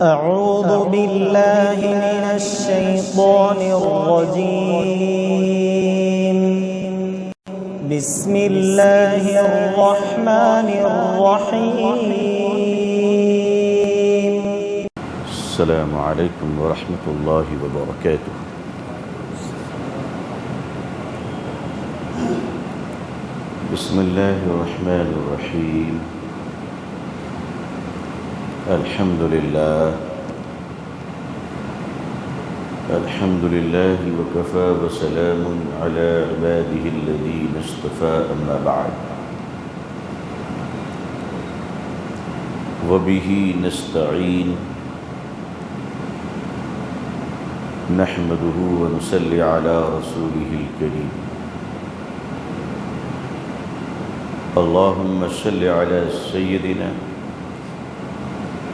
أعوذ بالله من الشيطان الرجيم. بسم الله الرحمن الرحيم. السلام عليكم ورحمة الله وبركاته. بسم الله الرحمن الرحيم. الحمد لله وكفى وسلام على عباده الذين اصطفى أما بعد. وبه نستعين نحمده ونصلي على رسوله الكريم. اللهم صل على سيدنا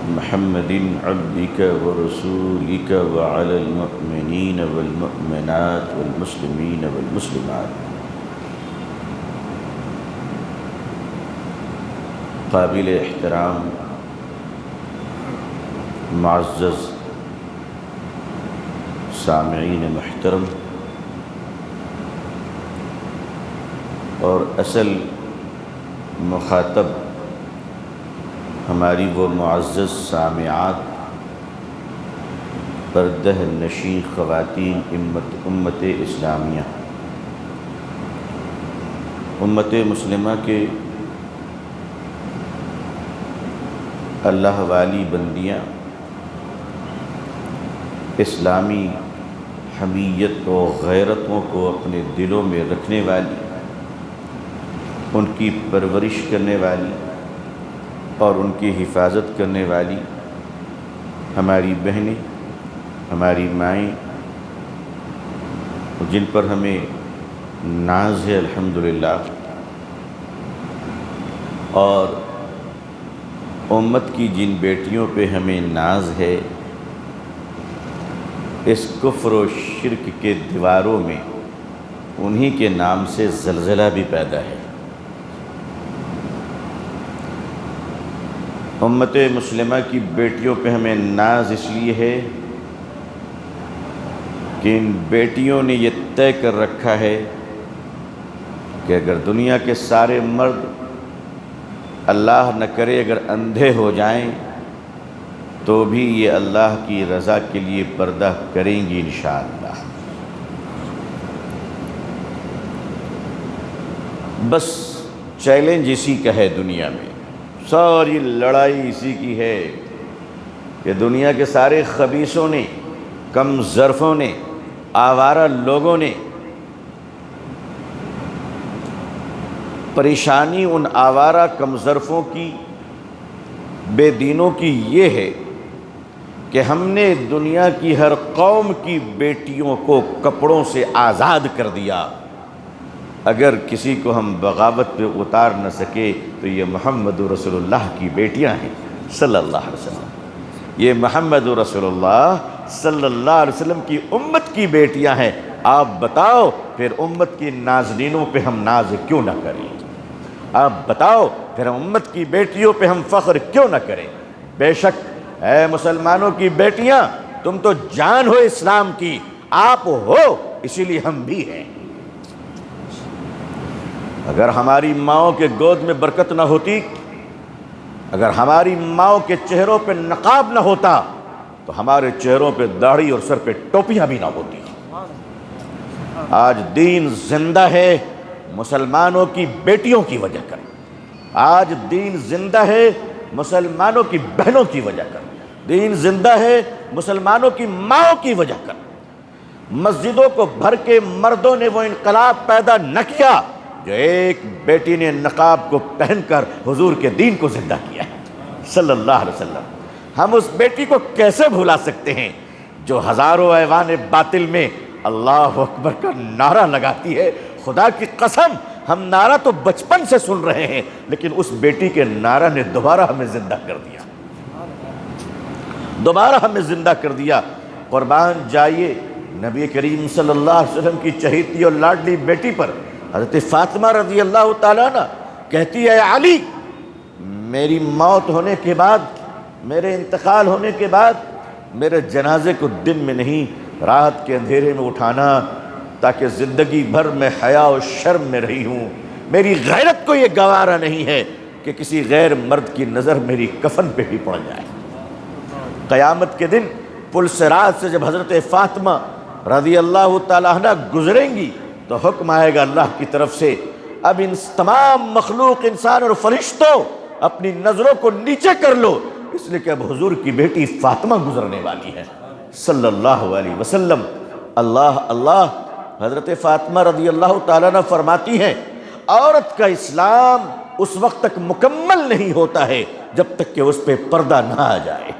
محمد عبدك ورسولك وعلى المؤمنين والمؤمنات والمسلمين والمسلمات. قابل احترام معزز سامعین محترم اور اصل مخاطب ہماری وہ معزز سامعات، پردہ نشین خواتین امت اسلامیہ، امت مسلمہ کے اللہ والی بندیاں، اسلامی حمیت و غیرتوں کو اپنے دلوں میں رکھنے والی، ان کی پرورش کرنے والی اور ان کی حفاظت کرنے والی ہماری بہنیں، ہماری مائیں، جن پر ہمیں ناز ہے الحمدللہ، اور امت کی جن بیٹیوں پہ ہمیں ناز ہے، اس کفر و شرک کے دیواروں میں انہی کے نام سے زلزلہ بھی پیدا ہے۔ امت مسلمہ کی بیٹیوں پہ ہمیں ناز اس لیے ہے کہ ان بیٹیوں نے یہ طے کر رکھا ہے کہ اگر دنیا کے سارے مرد اللہ نہ کرے اگر اندھے ہو جائیں تو بھی یہ اللہ کی رضا کے لیے پردہ کریں گی انشاءاللہ۔ بس چیلنج اسی کا ہے، دنیا میں ساری لڑائی اسی کی ہے کہ دنیا کے سارے خبیثوں نے، کم ظرفوں نے، آوارہ لوگوں نے پریشانی ان آوارہ کم ظرفوں کی، بے دینوں کی یہ ہے کہ ہم نے دنیا کی ہر قوم کی بیٹیوں کو کپڑوں سے آزاد کر دیا۔ اگر کسی کو ہم بغاوت پہ اتار نہ سکے تو یہ محمد رسول اللہ کی بیٹیاں ہیں صلی اللہ علیہ وسلم، یہ محمد رسول اللہ صلی اللہ علیہ وسلم کی امت کی بیٹیاں ہیں۔ آپ بتاؤ پھر امت کی نازنینوں پہ ہم ناز کیوں نہ کریں؟ آپ بتاؤ پھر امت کی بیٹیوں پہ ہم فخر کیوں نہ کریں؟ بے شک اے مسلمانوں کی بیٹیاں، تم تو جان ہو اسلام کی، آپ ہو اسی لیے ہم بھی ہیں۔ اگر ہماری ماؤں کے گود میں برکت نہ ہوتی، اگر ہماری ماؤں کے چہروں پہ نقاب نہ ہوتا تو ہمارے چہروں پہ داڑھی اور سر پہ ٹوپیاں بھی نہ ہوتی۔ آج دین زندہ ہے مسلمانوں کی بیٹیوں کی وجہ کر، آج دین زندہ ہے مسلمانوں کی بہنوں کی وجہ کر، دین زندہ ہے مسلمانوں کی ماؤں کی وجہ کر۔ مسجدوں کو بھر کے مردوں نے وہ انقلاب پیدا نہ کیا جو ایک بیٹی نے نقاب کو پہن کر حضور کے دین کو زندہ کیا ہے صلی اللہ علیہ وسلم۔ ہم اس بیٹی کو کیسے بھلا سکتے ہیں جو ہزاروں ایوان باطل میں اللہ اکبر کا نعرہ لگاتی ہے؟ خدا کی قسم ہم نعرہ تو بچپن سے سن رہے ہیں، لیکن اس بیٹی کے نعرہ نے دوبارہ ہمیں زندہ کر دیا، دوبارہ ہمیں زندہ کر دیا۔ قربان جائیے نبی کریم صلی اللہ علیہ وسلم کی چہیتی اور لاڈلی بیٹی پر حضرت فاطمہ رضی اللہ تعالیٰ عنہ کہتی ہے، علی میری موت ہونے کے بعد میرے انتقال ہونے کے بعد میرے جنازے کو دن میں نہیں رات کے اندھیرے میں اٹھانا، تاکہ زندگی بھر میں حیا و شرم میں رہی ہوں۔ میری غیرت کو یہ گوارا نہیں ہے کہ کسی غیر مرد کی نظر میری کفن پہ بھی پڑ جائے۔ قیامت کے دن پل صراط سے جب حضرت فاطمہ رضی اللہ تعالیٰ عنہ گزریں گی تو حکم آئے گا اللہ کی طرف سے، اب ان تمام مخلوق انسان اور فرشتوں اپنی نظروں کو نیچے کر لو، اس لیے کہ اب حضور کی بیٹی فاطمہ گزرنے والی ہے صلی اللہ علیہ وسلم۔ اللہ اللہ، حضرت فاطمہ رضی اللہ تعالیٰ عنہ فرماتی ہیں عورت کا اسلام اس وقت تک مکمل نہیں ہوتا ہے جب تک کہ اس پہ پردہ نہ آ جائے۔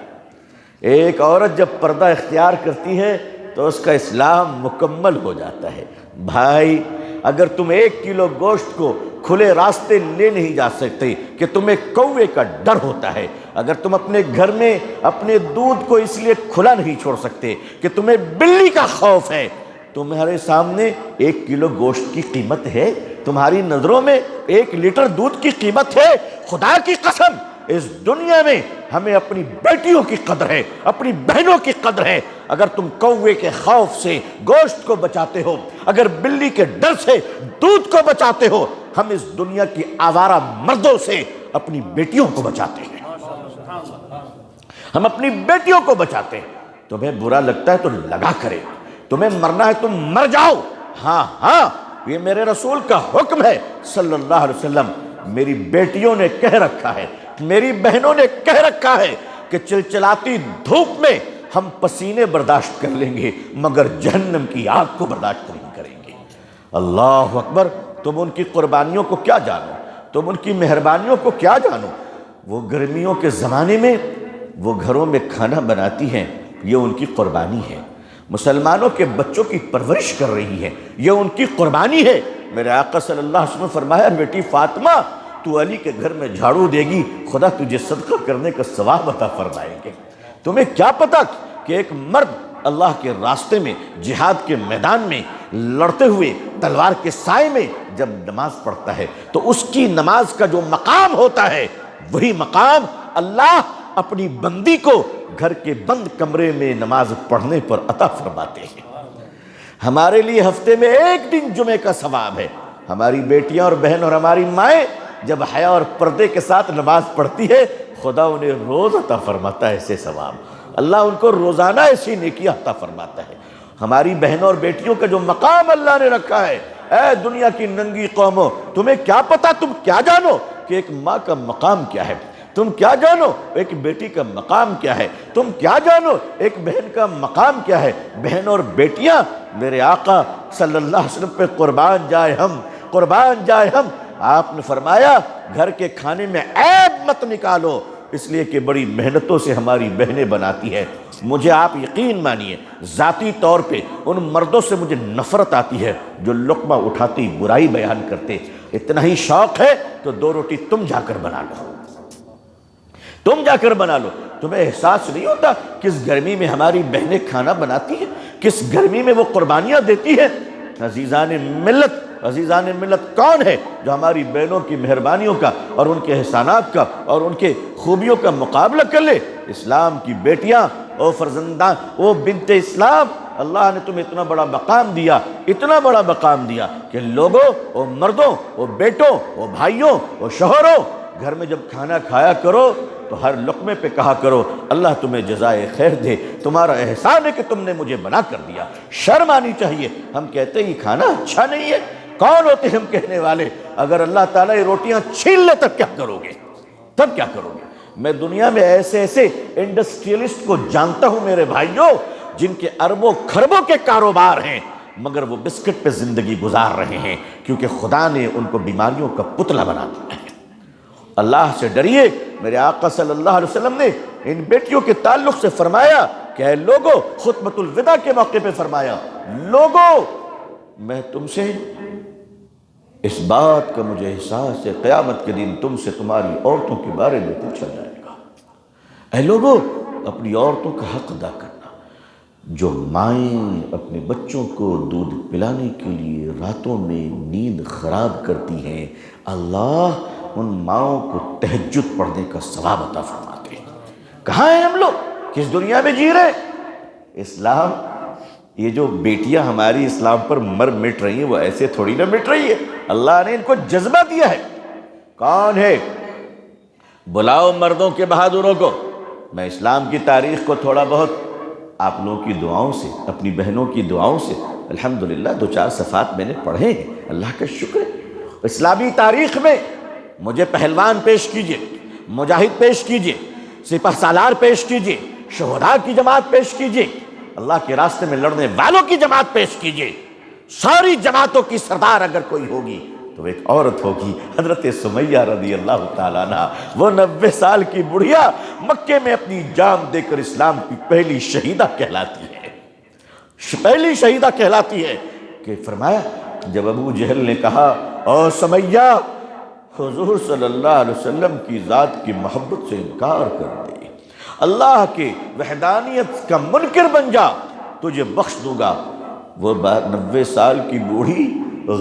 ایک عورت جب پردہ اختیار کرتی ہے تو اس کا اسلام مکمل ہو جاتا ہے۔ بھائی، اگر تم 1 کلو گوشت کو کھلے راستے لے نہیں جا سکتے کہ تمہیں کوے کا ڈر ہوتا ہے، اگر تم اپنے گھر میں اپنے دودھ کو اس لیے کھلا نہیں چھوڑ سکتے کہ تمہیں بلی کا خوف ہے، تمہارے سامنے 1 کلو گوشت کی قیمت ہے؟ تمہاری نظروں میں 1 لیٹر دودھ کی قیمت ہے؟ خدا کی قسم، اس دنیا میں ہمیں اپنی بیٹیوں کی قدر ہے، اپنی بہنوں کی قدر ہے۔ اگر تم کوے کے خوف سے گوشت کو بچاتے ہو، اگر بلی کے ڈر سے دودھ کو بچاتے ہو، ہم اس دنیا کی آوارہ مردوں سے اپنی بیٹیوں کو بچاتے ہیں، ہم اپنی بیٹیوں کو بچاتے ہیں۔ تمہیں برا لگتا ہے تو لگا کرے، تمہیں مرنا ہے تم مر جاؤ۔ ہاں ہاں، یہ میرے رسول کا حکم ہے صلی اللہ علیہ وسلم۔ میری بیٹیوں نے کہہ رکھا ہے، میری بہنوں نے کہہ رکھا ہے کہ چلچلاتی دھوپ میں ہم پسینے برداشت کر لیں گے مگر جہنم کی آگ کو برداشت نہیں کریں گے۔ اللہ اکبر، تم ان کی قربانیوں کو کیا جانو، تم ان کی مہربانیوں کو کیا جانو۔ وہ گرمیوں کے زمانے میں وہ گھروں میں کھانا بناتی ہیں، یہ ان کی قربانی ہے۔ مسلمانوں کے بچوں کی پرورش کر رہی ہے، یہ ان کی قربانی ہے۔ میرے آقا صلی اللہ علیہ وسلم نے فرمایا، بیٹی فاطمہ تو علی کے گھر میں جھاڑو دے گی، خدا تجھے صدقہ کرنے کا ثواب عطا فرمائیں گے۔ تمہیں کیا پتا کہ ایک مرد اللہ کے راستے میں جہاد کے میدان میں لڑتے ہوئے تلوار کے سائے میں جب نماز پڑھتا ہے تو اس کی نماز کا جو مقام ہوتا ہے، وہی مقام اللہ اپنی بندی کو گھر کے بند کمرے میں نماز پڑھنے پر عطا فرماتے ہیں۔ ہمارے لیے ہفتے میں 1 دن جمعے کا ثواب ہے۔ ہماری بیٹیاں اور بہن اور ہماری مائیں جب حیا اور پردے کے ساتھ نماز پڑھتی ہے، خدا انہیں روز عطا فرماتا ہے ایسے ثواب، اللہ ان کو روزانہ ایسی نیکی عطا فرماتا ہے۔ ہماری بہنوں اور بیٹیوں کا جو مقام اللہ نے رکھا ہے، اے دنیا کی ننگی قوموں، تمہیں کیا پتا، تم کیا جانو کہ ایک ماں کا مقام کیا ہے؟ تم کیا جانو ایک بیٹی کا مقام کیا ہے؟ تم کیا جانو ایک بہن کا مقام کیا ہے؟ بہن اور بیٹیاں میرے آقا صلی اللہ علیہ وسلم پہ قربان جائے ہم، قربان جائے ہم۔ آپ نے فرمایا گھر کے کھانے میں عیب مت نکالو، اس لیے کہ بڑی محنتوں سے ہماری بہنیں بناتی ہیں۔ مجھے آپ یقین مانیے، ذاتی طور پہ ان مردوں سے مجھے نفرت آتی ہے جو لقمہ اٹھاتی برائی بیان کرتے۔ اتنا ہی شوق ہے تو 2 روٹی تم جا کر بنا لو، تم جا کر بنا لو۔ تمہیں احساس نہیں ہوتا کس گرمی میں ہماری بہنیں کھانا بناتی ہیں، کس گرمی میں وہ قربانیاں دیتی ہیں؟ عزیزان ملت کون ہے جو ہماری بہنوں کی مہربانیوں کا اور ان کے احسانات کا اور ان کے خوبیوں کا مقابلہ کر لے؟ اسلام کی بیٹیاں، او فرزندان، او بنت اسلام، اللہ نے تمہیں اتنا بڑا مقام دیا، اتنا بڑا مقام دیا کہ لوگوں، او مردوں، او بیٹوں، او بھائیوں، او شوہروں، گھر میں جب کھانا کھایا کرو تو ہر لقمے پہ کہا کرو اللہ تمہیں جزائے خیر دے، تمہارا احسان ہے کہ تم نے مجھے بنا کر دیا۔ شرم آنی چاہیے۔ ہم کہتے ہیں یہ کھانا اچھا نہیں ہے، کون ہوتے ہم کہنے والے؟ اگر اللہ تعالیٰ یہ روٹیاں چھین لے تب کیا کرو گے؟ تب کیا کرو گے؟ میں دنیا میں ایسے انڈسٹریلسٹ کو جانتا ہوں میرے بھائیوں، جن کے اربوں خربوں کے کاروبار ہیں مگر وہ بسکٹ پہ زندگی گزار رہے ہیں کیونکہ خدا نے ان کو بیماریوں کا پتلا بنا دیا ہے۔ اللہ سے ڈریے۔ میرے آقا صلی اللہ علیہ وسلم نے ان بیٹیوں کے تعلق سے فرمایا کہ اے لوگو، خطبۃ الوداع کے موقع پہ فرمایا، لوگو میں تم سے اس بات کا مجھے احساس ہے، قیامت کے دن تم سے تمہاری عورتوں کے بارے میں پوچھا جائے گا۔ اے لوگو، اپنی عورتوں کا حق ادا کرنا۔ جو مائیں اپنے بچوں کو دودھ پلانے کے لیے راتوں میں نیند خراب کرتی ہیں، اللہ ان ماؤں کو تہجد پڑھنے کا ثواب عطا فرماتے ہیں۔ کہاں ہیں ہم لوگ؟ کس دنیا میں جی رہے؟ اسلام، یہ جو بیٹیاں ہماری اسلام پر مٹ رہی ہیں وہ ایسے تھوڑی نہ مٹ رہی ہے، اللہ نے ان کو جذبہ دیا ہے۔ کون ہے؟ بلاؤ مردوں کے بہادروں کو۔ میں اسلام کی تاریخ کو تھوڑا بہت آپ لوگوں کی دعاؤں سے، اپنی بہنوں کی دعاؤں سے الحمدللہ 2-4 صفحات میں نے پڑھے ہیں، اللہ کا شکر ہے۔ اسلامی تاریخ میں مجھے پہلوان پیش کیجئے، مجاہد پیش کیجئے، سپہ سالار پیش کیجئے، شہداء کی جماعت پیش کیجئے، اللہ کے راستے میں لڑنے والوں کی جماعت پیش کیجئے۔ ساری جماعتوں کی سردار اگر کوئی ہوگی تو ایک عورت ہوگی، حضرت سمیہ رضی اللہ تعالیٰ عنہ۔ وہ 90 سال کی بڑھیا مکے میں اپنی جان دے کر اسلام کی پہلی شہیدہ کہلاتی ہے، پہلی شہیدہ کہلاتی ہے۔ کہ فرمایا جب ابو جہل نے کہا او سمیہ حضور صلی اللہ علیہ وسلم کی ذات کی محبت سے انکار کر دے، اللہ کے وحدانیت کا منکر بن جا، تجھے بخش دوں گا۔ وہ 90 سال کی بوڑھی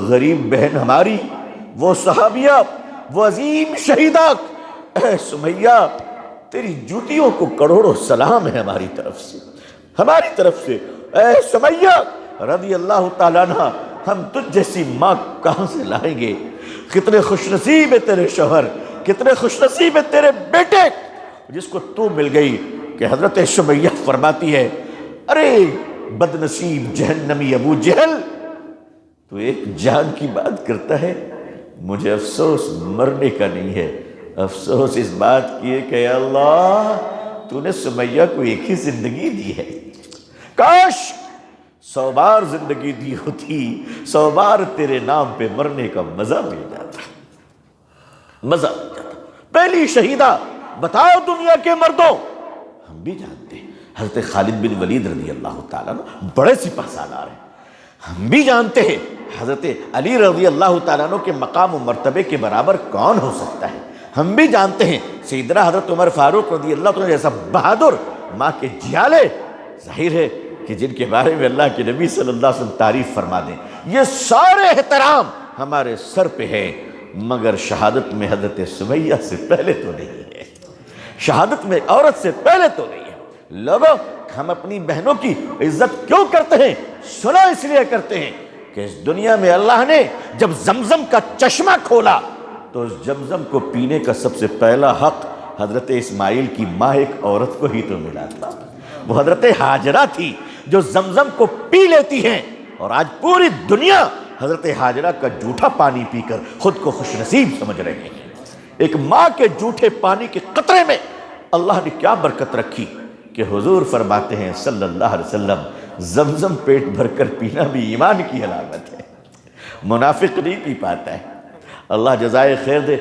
غریب بہن ہماری، وہ صحابیہ، وہ عظیم شہیدہ، اے سمیہ تیری جوتیوں کو کروڑوں سلام ہے ہماری طرف سے، ہماری طرف سے۔ اے سمیہ رضی اللہ تعالیٰ عنہ، ہم تجھ جیسی ماں کہاں سے لائیں گے؟ کتنے خوش نصیب ہے تیرے شوہر، کتنے خوش نصیب ہے تیرے بیٹے جس کو تو مل گئی۔ کہ حضرت سمیہ فرماتی ہے ارے بد نصیب جہنمی ابو جہل، تو ایک جان کی بات کرتا ہے، مجھے افسوس مرنے کا نہیں ہے، افسوس اس بات کی ہے کہ اللہ تو نے سمیہ کو ایک ہی زندگی دی ہے، کاش 100 بار زندگی دی ہوتی، 100 بار تیرے نام پہ مرنے کا مزہ مل جاتا، مزہ مل جاتا۔ پہلی شہیدہ بتاؤ دنیا کے مردوں، ہم بھی جانتے ہیں حضرت خالد بن ولید رضی اللہ تعالیٰ عنہ بڑے سپہ سالار ہیں، ہم بھی جانتے ہیں حضرت علی رضی اللہ تعالیٰ عنہ کے مقام و مرتبے کے برابر کون ہو سکتا ہے، ہم بھی جانتے ہیں سیدنا حضرت عمر فاروق رضی اللہ تعالیٰ جیسا بہادر ماں کے جیالے، ظاہر ہے کہ جن کے بارے میں اللہ کے نبی صلی اللہ علیہ وسلم تعریف فرما دیں، یہ سارے احترام ہمارے سر پہ ہیں، مگر شہادت میں حضرت سمیہ سے پہلے تو نہیں ہے، شہادت میں عورت سے پہلے تو نہیں ہے۔ لوگوں ہم اپنی بہنوں کی عزت کیوں کرتے ہیں؟ سنا اس لیے کرتے ہیں کہ اس دنیا میں اللہ نے جب زمزم کا چشمہ کھولا تو اس زمزم کو پینے کا سب سے پہلا حق حضرت اسماعیل کی ماں ایک عورت کو ہی تو ملا تھا، وہ حضرت ہاجرہ تھی جو زمزم کو پی لیتی ہیں، اور آج پوری دنیا حضرت ہاجرہ کا جھوٹا پانی پی کر خود کو خوش نصیب سمجھ رہے ہیں۔ ایک ماں کے جھوٹے پانی کے قطرے میں اللہ نے کیا برکت رکھی کہ حضور فرماتے ہیں صلی اللہ علیہ وسلم زمزم پیٹ بھر کر پینا بھی ایمان کی علامت ہے، منافق نہیں پی پاتا ہے۔ اللہ جزائے خیر دے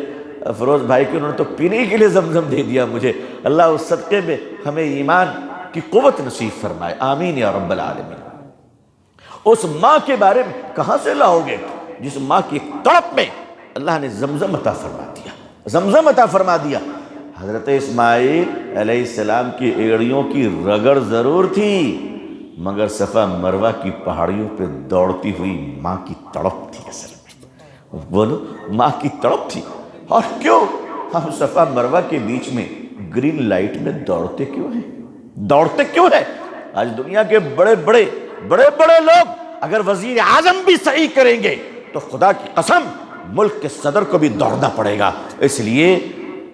افروز بھائی کہ انہوں نے تو پینے کے لیے زمزم دے دیا مجھے، اللہ اس صدقے میں ہمیں ایمان کی قوت نصیب فرمائے، آمین یا رب العالمین۔ اس ماں کے بارے میں کہاں سے لاؤ گے جس ماں کی تڑپ میں اللہ نے زمزم عطا فرما دیا، زمزم عطا فرما دیا۔ حضرت اسماعیل علیہ السلام کی ایڑیوں کی رگڑ ضرور تھی، مگر صفا مروہ کی پہاڑیوں پہ دوڑتی ہوئی ماں کی تڑپ تھی، اصل میں بولو ماں کی تڑپ تھی۔ اور کیوں ہم صفا مروہ کے بیچ میں گرین لائٹ میں دوڑتے کیوں ہیں؟ دوڑتے کیوں ہیں؟ آج دنیا کے بڑے بڑے لوگ اگر وزیر اعظم بھی صحیح کریں گے تو خدا کی قسم ملک کے صدر کو بھی دوڑنا پڑے گا، اس لیے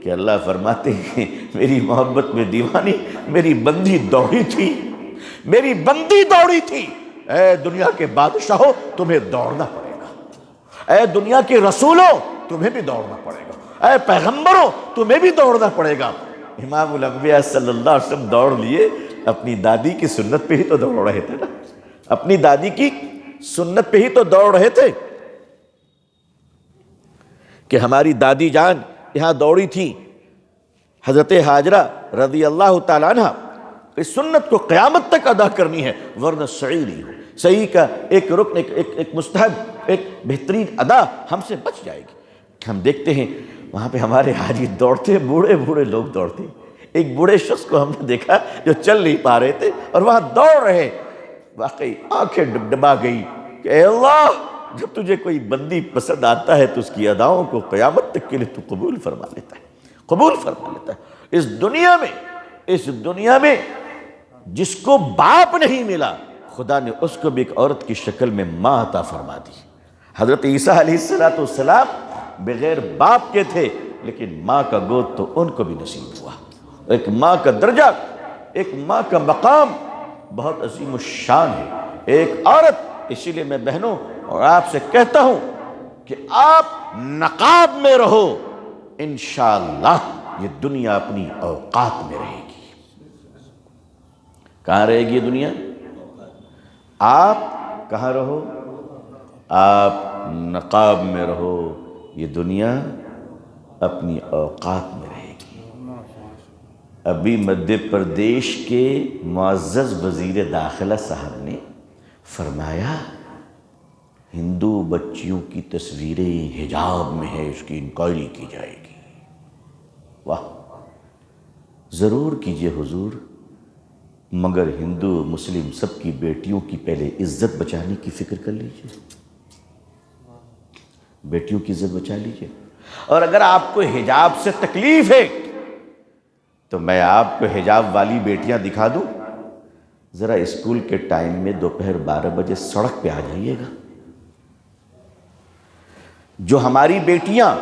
کہ اللہ فرماتے ہیں میری محبت میں دیوانی میری بندی دوڑی تھی، میری بندی دوڑی تھی۔ اے دنیا کے بادشاہوں تمہیں دوڑنا پڑے گا، اے دنیا کے رسولوں تمہیں بھی دوڑنا پڑے گا، اے پیغمبروں تمہیں بھی دوڑنا پڑے گا۔ امام الانبیاء صلی اللہ علیہ وسلم دوڑ لیے، اپنی دادی کی سنت پہ ہی تو دوڑ رہے تھے نا، اپنی دادی کی سنت پہ ہی تو دوڑ رہے تھے کہ ہماری دادی جان یہاں دوڑی تھی، حضرت ہاجرہ رضی اللہ تعالیٰ عنہ۔ اس سنت کو قیامت تک ادا کرنی ہے، ورنہ صحیح نہیں ہو، صحیح کا ایک رکن ایک مستحب ایک بہترین ادا ہم سے بچ جائے گی۔ ہم دیکھتے ہیں وہاں پہ ہمارے حاجی دوڑتے، بوڑھے لوگ دوڑتے، ایک بوڑھے شخص کو ہم نے دیکھا جو چل نہیں پا رہے تھے اور وہاں دوڑ رہے، واقعی آنکھیں ڈبڈبا گئی کہ اے اللہ جب تجھے کوئی بندی پسند آتا ہے تو اس کی اداؤں کو قیامت تک کے لیے تو قبول فرما لیتا ہے، قبول فرما لیتا ہے۔ اس دنیا میں اس دنیا میں جس کو باپ نہیں ملا خدا نے اس کو بھی ایک عورت کی شکل میں ماں عطا فرما دی۔ حضرت عیسیٰ علیہ السلام بغیر باپ کے تھے، لیکن ماں کا گود تو ان کو بھی نصیب ہوا۔ ایک ماں کا درجہ، ایک ماں کا مقام بہت عظیم الشان ہے ایک عورت۔ اسی لیے میں بہنوں اور آپ سے کہتا ہوں کہ آپ نقاب میں رہو، انشاءاللہ یہ دنیا اپنی اوقات میں رہے گی۔ کہاں رہے گی یہ دنیا؟ آپ کہاں رہو؟ آپ نقاب میں رہو، یہ دنیا اپنی اوقات میں رہے گی۔ ابھی مدھیہ پردیش کے معزز وزیر داخلہ صاحب نے فرمایا ہندو بچیوں کی تصویریں حجاب میں ہے، اس کی انکوائری کی جائے گی۔ واہ، ضرور کیجئے حضور، مگر ہندو مسلم سب کی بیٹیوں کی پہلے عزت بچانے کی فکر کر لیجئے، بیٹیوں کی عزت بچا لیجئے۔ اور اگر آپ کو حجاب سے تکلیف ہے تو میں آپ کو حجاب والی بیٹیاں دکھا دوں، ذرا اسکول کے ٹائم میں دوپہر 12 بجے سڑک پہ آ جائیے گا۔ جو ہماری بیٹیاں،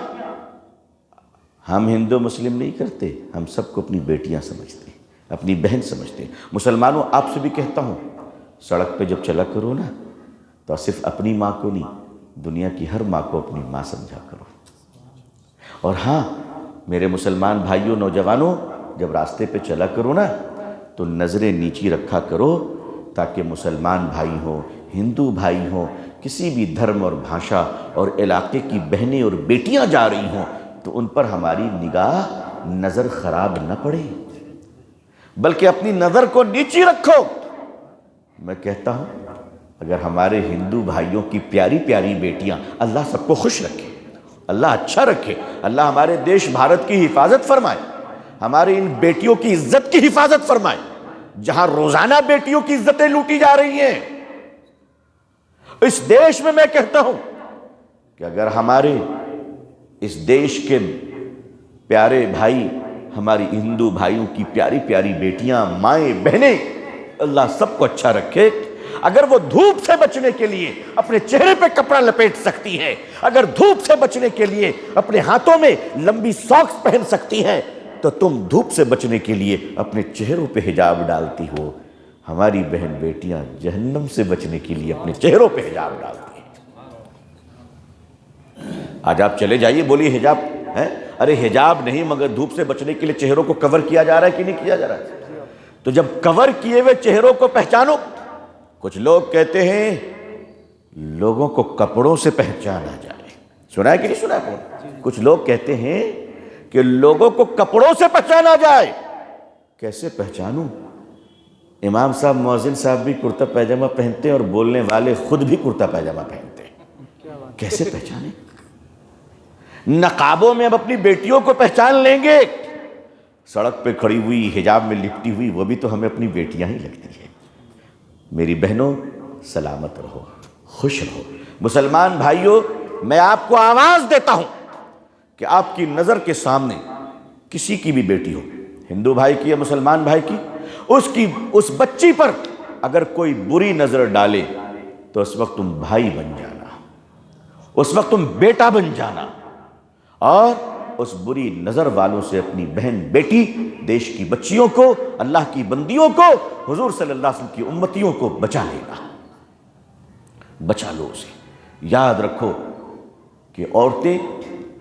ہم ہندو مسلم نہیں کرتے، ہم سب کو اپنی بیٹیاں سمجھتے ہیں، اپنی بہن سمجھتے ہیں۔ مسلمانوں آپ سے بھی کہتا ہوں، سڑک پہ جب چلا کرو نا تو صرف اپنی ماں کو نہیں، دنیا کی ہر ماں کو اپنی ماں سمجھا کرو۔ اور ہاں میرے مسلمان بھائیوں، نوجوانوں، جب راستے پہ چلا کرو نا تو نظریں نیچی رکھا کرو، تاکہ مسلمان بھائی ہوں، ہندو بھائی ہوں، کسی بھی دھرم اور بھاشا اور علاقے کی بہنیں اور بیٹیاں جا رہی ہوں تو ان پر ہماری نگاہ نظر خراب نہ پڑے، بلکہ اپنی نظر کو نیچی رکھو۔ میں کہتا ہوں اگر ہمارے ہندو بھائیوں کی پیاری پیاری بیٹیاں، اللہ سب کو خوش رکھے، اللہ اچھا رکھے، اللہ ہمارے دیش بھارت کی حفاظت فرمائے، ہماری ان بیٹیوں کی عزت کی حفاظت فرمائے، جہاں روزانہ بیٹیوں کی عزتیں لوٹی جا رہی ہیں اس دیش میں کہتا ہوں کہ اگر ہمارے اس دیش کے پیارے بھائی، ہماری ہندو بھائیوں کی پیاری پیاری بیٹیاں، مائیں، بہنیں، اللہ سب کو اچھا رکھے، اگر وہ دھوپ سے بچنے کے لیے اپنے چہرے پہ کپڑا لپیٹ سکتی ہے، اگر دھوپ سے بچنے کے لیے اپنے ہاتھوں میں لمبی ساکس پہن سکتی ہے، تو تم دھوپ سے بچنے کے لیے اپنے چہروں پہ حجاب ڈالتی ہو۔ ہماری بہن بیٹیاں جہنم سے بچنے کے لیے اپنے چہروں پہ حجاب ڈالتی ہیں۔ آج آپ چلے جائیے، بولیے حجاب ہے؟ ارے حجاب نہیں، مگر دھوپ سے بچنے کے لیے چہروں کو کور کیا جا رہا ہے کہ نہیں کیا جا رہا ہے؟ تو جب کور کیے ہوئے چہروں کو پہچانو، کچھ لوگ کہتے ہیں لوگوں کو کپڑوں سے پہچانا جائے، سنا ہے کہ نہیں سنا ہے؟ کچھ لوگ کہتے ہیں کہ لوگوں کو کپڑوں سے پہچانا جائے۔ کیسے پہچانوں؟ امام صاحب، مؤذن صاحب بھی کرتا پیجامہ پہنتے ہیں اور بولنے والے خود بھی کرتا پیجامہ پہنتے ہیں، کیسے پہچانے؟ نقابوں میں اب اپنی بیٹیوں کو پہچان لیں گے، سڑک پہ کھڑی ہوئی حجاب میں لپٹی ہوئی وہ بھی تو ہمیں اپنی بیٹیاں ہی لگتی ہیں۔ میری بہنوں سلامت رہو، خوش رہو۔ مسلمان بھائیوں، میں آپ کو آواز دیتا ہوں کہ آپ کی نظر کے سامنے کسی کی بھی بیٹی ہو، ہندو بھائی کی یا مسلمان بھائی کی، اس بچی پر اگر کوئی بری نظر ڈالے تو اس وقت تم بھائی بن جانا، اس وقت تم بیٹا بن جانا، اور اس بری نظر والوں سے اپنی بہن بیٹی، دیش کی بچیوں کو، اللہ کی بندیوں کو، حضور صلی اللہ علیہ وسلم کی امتیوں کو بچا لینا۔ بچا لو اسے۔ یاد رکھو کہ عورتیں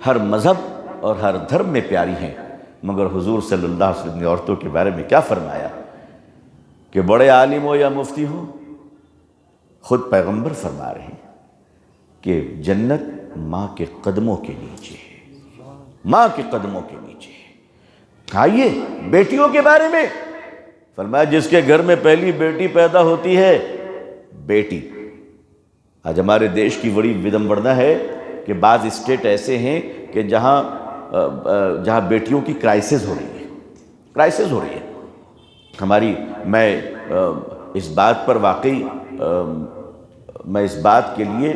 ہر مذہب اور ہر دھرم میں پیاری ہیں، مگر حضور صلی اللہ علیہ وسلم نے عورتوں کے بارے میں کیا فرمایا کہ بڑے عالم ہو یا مفتی ہو، خود پیغمبر فرما رہے ہیں کہ جنت ماں کے قدموں کے نیچے ہے، ماں کے قدموں کے نیچے ہے۔ آئیے بیٹیوں کے بارے میں فرمایا جس کے گھر میں پہلی بیٹی پیدا ہوتی ہے، بیٹی، آج ہمارے دیش کی بڑی ودمبڑنا ہے کہ بعض اسٹیٹ ایسے ہیں کہ جہاں بیٹیوں کی کرائسس ہو رہی ہے، میں اس بات پر واقعی میں اس بات کے لیے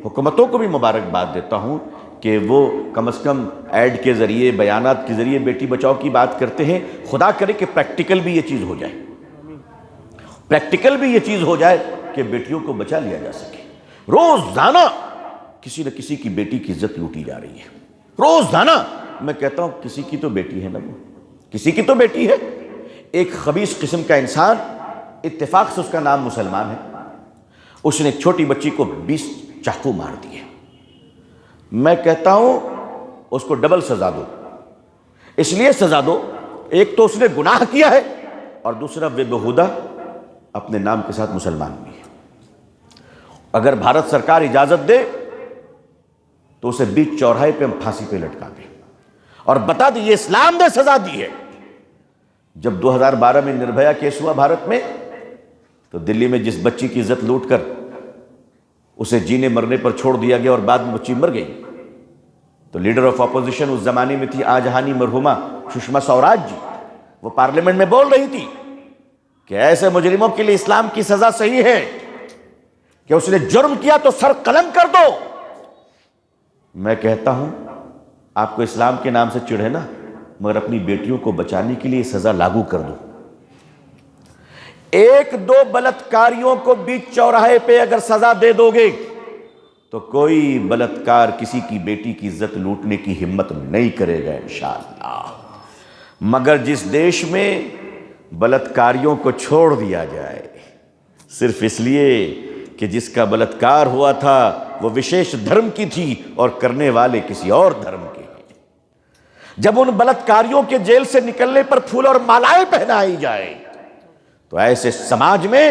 حکومتوں کو بھی مبارکباد دیتا ہوں کہ وہ کم از کم ایڈ کے ذریعے، بیانات کے ذریعے بیٹی بچاؤ کی بات کرتے ہیں. خدا کرے کہ پریکٹیکل بھی یہ چیز ہو جائے، پریکٹیکل بھی یہ چیز ہو جائے کہ بیٹیوں کو بچا لیا جا سکے. روزانہ کسی نہ کسی کی بیٹی کی عزت لوٹی جا رہی ہے. روزانہ میں کہتا ہوں کسی کی تو بیٹی ہے نا، وہ کسی کی تو بیٹی ہے. ایک خبیث قسم کا انسان، اتفاق سے اس کا نام مسلمان ہے، اس نے ایک چھوٹی بچی کو 20 چاقو مار دیے. میں کہتا ہوں اس کو ڈبل سزا دو. اس لیے سزا دو، ایک تو اس نے گناہ کیا ہے، اور دوسرا بے بہودہ اپنے نام کے ساتھ مسلمان بھی ہے. اگر بھارت سرکار اجازت دے تو اسے بیچ چوراہے پہ ہم پھانسی پہ لٹکا دیں اور بتا دیں یہ اسلام نے سزا دی ہے. جب 2012 میں نربھیا کیس ہوا بھارت میں، تو دلی میں جس بچی کی عزت لوٹ کر اسے جینے مرنے پر چھوڑ دیا گیا اور بعد میں بچی مر گئی، تو لیڈر آف اپوزیشن اس زمانے میں تھی آجہانی مرحومہ سشما سوراج جی. وہ پارلیمنٹ میں بول رہی تھی کہ ایسے مجرموں کے لیے اسلام کی سزا صحیح ہے کہ اس نے جرم کیا تو سر قلم کر دو. میں کہتا ہوں آپ کو اسلام کے نام سے چڑھ ہے نا، مگر اپنی بیٹیوں کو بچانے کے لیے سزا لاگو کر دو. ایک دو بلاتکاریوں کو بیچ چوراہے پہ اگر سزا دے دو گے تو کوئی بلاتکار کسی کی بیٹی کی عزت لوٹنے کی ہمت نہیں کرے گا انشاءاللہ. مگر جس دیش میں بلاتکاریوں کو چھوڑ دیا جائے صرف اس لیے کہ جس کا بلاتکار ہوا تھا وہ وشیش دھرم کی تھی اور کرنے والے کسی اور دھرم کے ہیں، جب ان بلاتکاریوں کے جیل سے نکلنے پر پھول اور مالائیں پہنائی جائے تو ایسے سماج میں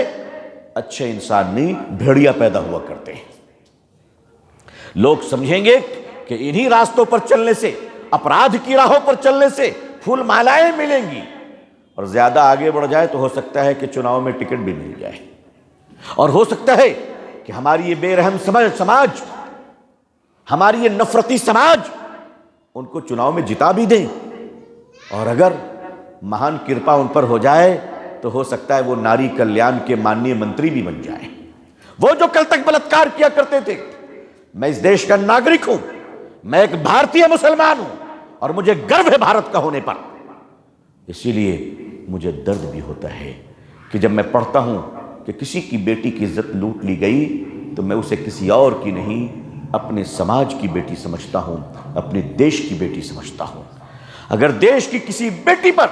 اچھے انسان نہیں بھیڑیا پیدا ہوا کرتے ہیں. لوگ سمجھیں گے کہ انہی راستوں پر چلنے سے، اپرادھ کی راہوں پر چلنے سے پھول مالائیں ملیں گی، اور زیادہ آگے بڑھ جائے تو ہو سکتا ہے کہ چناؤ میں ٹکٹ بھی مل جائے، اور ہو سکتا ہے کہ ہماری یہ بے رحم سماج، ہماری یہ نفرتی سماج ان کو چناؤ میں جتا بھی دیں، اور اگر مہان کرپا ان پر ہو جائے تو ہو سکتا ہے وہ ناری کلیان کے ماننی منتری بھی بن جائیں. وہ جو کل تک بلاتکار کیا کرتے تھے. میں اس دیش کا ناگرک ہوں، میں ایک بھارتی مسلمان ہوں، اور مجھے گرو ہے بھارت کا ہونے پر. اسی لیے مجھے درد بھی ہوتا ہے کہ جب میں پڑھتا ہوں کہ کسی کی بیٹی کی عزت لوٹ لی گئی تو میں اسے کسی اور کی نہیں، اپنے سماج کی بیٹی سمجھتا ہوں، اپنے دیش کی بیٹی سمجھتا ہوں. اگر دیش کی کسی بیٹی پر